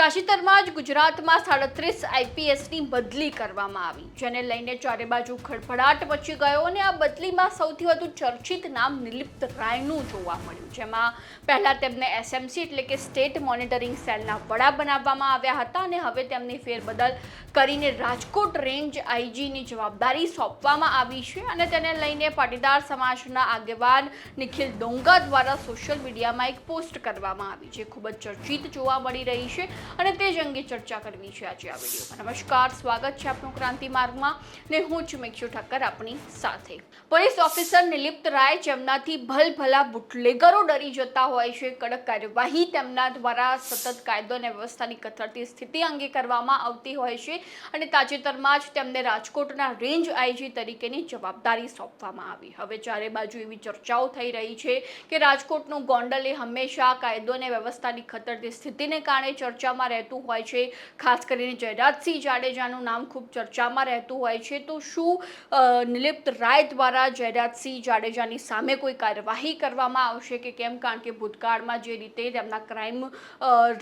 તાજેતરમાં જ ગુજરાતમાં 37 આઈપીએસની બદલી કરવામાં આવી, જેને લઈને ચારે બાજુ ખળભળાટ મચી ગયો અને આ બદલીમાં સૌથી વધુ ચર્ચિત નામ નિલિપ્ત રાયનું જોવા મળ્યું, જેમાં પહેલા તેમને એસએમસી એટલે કે સ્ટેટ મોનિટરિંગ સેલના વડા બનાવવામાં આવ્યા હતા અને હવે તેમની ફેરબદલ કરીને રાજકોટ રેન્જ આઈજીની જવાબદારી સોંપવામાં આવી છે અને તેને લઈને પાટીદાર સમાજના આગેવાન નિખિલ ડોંગા દ્વારા સોશિયલ મીડિયામાં એક પોસ્ટ કરવામાં આવી, જે ખૂબ જ ચર્ચિત જોવા મળી રહી છે અને તે જ અંગે ચર્ચા કરવી છે આજે આ વિડીયોમાં। નમસ્કાર, સ્વાગત છે આપનું ક્રાંતિ માર્ગમાં ને હું છું મેક્ષુ ઠક્કર આપણી સાથે। પોલીસ ઓફિસર નિલિપ્ત રાય, જેમનાથી ભલભલા બુટલેગરો ડરી જતા હોય છે, કડક કાર્યવાહી તેમના દ્વારા સતત કાયદો અને વ્યવસ્થાની કથળતી સ્થિતિ અંગે કરવામાં આવતી હોય છે અને તાજેતરમાં જ તેમને રાજકોટના રેન્જ આઈજી તરીકેની જવાબદારી સોંપવામાં આવી। હવે ચારે બાજુ એવી ચર્ચાઓ થઈ રહી છે કે રાજકોટનું ગોંડલ એ હંમેશા કાયદો અને વ્યવસ્થાની ખતરતી સ્થિતિને કારણે ચર્ચામાં રહેતું હોય છે, ખાસ કરીને જયરાજસિંહ જાડેજાનું નામ ખૂબ ચર્ચામાં રહેતું હોય છે। તો શું નિલિપ્ત રાય દ્વારા જયરાજસિંહ જાડેજાની સામે કોઈ કાર્યવાહી કરવામાં આવશે કે કેમ? કારણ કે ભૂતકાળમાં જે રીતે તેમના ક્રાઇમ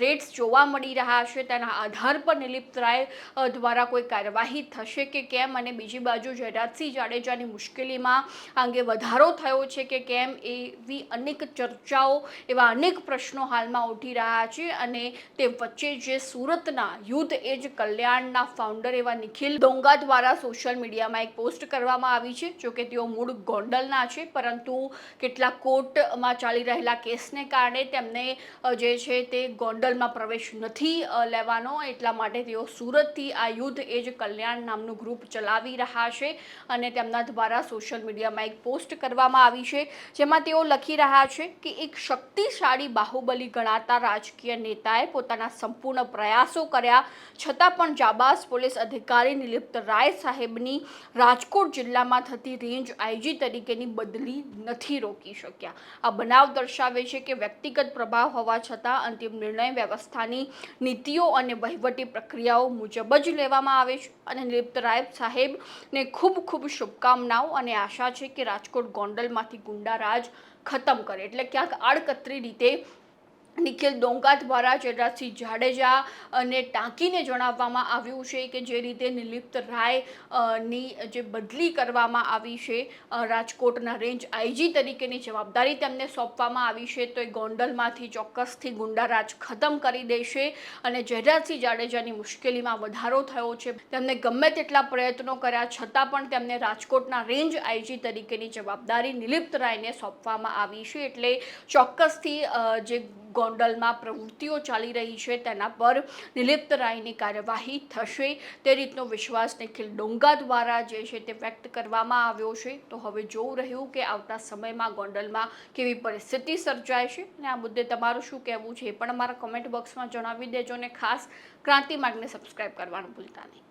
રેટ્સ જોવા મળી રહ્યા છે તેના આધાર પર નિલિપ્ત રાય દ્વારા કોઈ કાર્યવાહી થશે કે કેમ? અને બીજી બાજુ જયરાજસિંહ જાડેજાની મુશ્કેલીમાં અંગે વધારો થયો છે કે કેમ, એવી અનેક ચર્ચાઓ, એવા અનેક પ્રશ્નો હાલમાં ઉઠી રહ્યા છે અને તે વચ્ચે જે સુરતના યુથ એજ કલ્યાણના ફાઉન્ડર એવા નિખિલ ડોંગા દ્વારા સોશિયલ મીડિયામાં એક પોસ્ટ કરવામાં આવી છે। જોકે તેઓ મૂળ ગોંડલના છે, પરંતુ કેટલાક કોર્ટમાં ચાલી રહેલા કેસને કારણે તેમને જે છે તે ગોંડલમાં પ્રવેશ નથી લેવાનો, એટલા માટે તેઓ સુરતથી આ યુથ એજ કલ્યાણ નામનું ગ્રુપ ચલાવી રહ્યા છે અને તેમના દ્વારા સોશિયલ મીડિયામાં એક પોસ્ટ કરવામાં આવી છે, જેમાં તેઓ લખી રહ્યા છે કે એક શક્તિશાળી બાહુબલી ગણાતા રાજકીય નેતાએ પોતાના સંપૂર્ણ પ્રયાસો કર્યા છતાં પણ જાબાઝ પોલીસ અધિકારી નિલિપ્ત રાય સાહેબની રાજકોટ જિલ્લામાં થતી રેન્જ આઈજી તરીકેની બદલી નથી રોકી શક્યા। આ બનાવ દર્શાવે છે કે વ્યક્તિગત પ્રભાવ હોવા છતાં અંતિમ નિર્ણય વ્યવસ્થાની નીતિઓ અને વહીવટી પ્રક્રિયાઓ મુજબ જ લેવામાં આવે છે અને નિલિપ્ત રાય સાહેબને ખૂબ ખૂબ શુભકામનાઓ અને આશા છે કે રાજકોટ ગોંડલમાંથી ગુંડારાજ ખતમ કરે। એટલે ક્યાંક આડકતરી રીતે નિખિલ ડોંગા દ્વારા જયરાજસિંહ જાડેજા અને ટાંકીને જણાવવામાં આવ્યું છે કે જે રીતે નિલિપ્ત રાયની જે બદલી કરવામાં આવી છે, રાજકોટના રેન્જ આઈજી તરીકેની જવાબદારી તેમને સોંપવામાં આવી છે, તો એ ગોંડલમાંથી ચોક્કસથી ગુંડારાજ ખતમ કરી દેશે અને જયરાજસિંહ જાડેજાની મુશ્કેલીમાં વધારો થયો છે। તેમને ગમે તેટલા પ્રયત્નો કર્યા છતાં પણ તેમને રાજકોટના રેન્જ આઈજી તરીકેની જવાબદારી નિલિપ્ત રાયને સોંપવામાં આવી છે, એટલે ચોક્કસથી જે ગોંડલમાં પ્રવૃત્તિઓ ચાલી રહી છે તેના પર નિલિપ્ત રાયની કાર્યવાહી થશે, તે રીતનો વિશ્વાસ નિખિલ ડોંગા દ્વારા જે છે તે વ્યક્ત કરવામાં આવ્યો છે। તો હવે જોવું રહ્યું કે આવતા સમયમાં ગોંડલમાં કેવી પરિસ્થિતિ સર્જાય છે અને આ મુદ્દે તમારું શું કહેવું છે એ પણ અમારા કોમેન્ટ બોક્સમાં જણાવી દેજો અને ખાસ ક્રાંતિ માર્ગને સબસ્ક્રાઈબ કરવાનું ભૂલતા નહીં।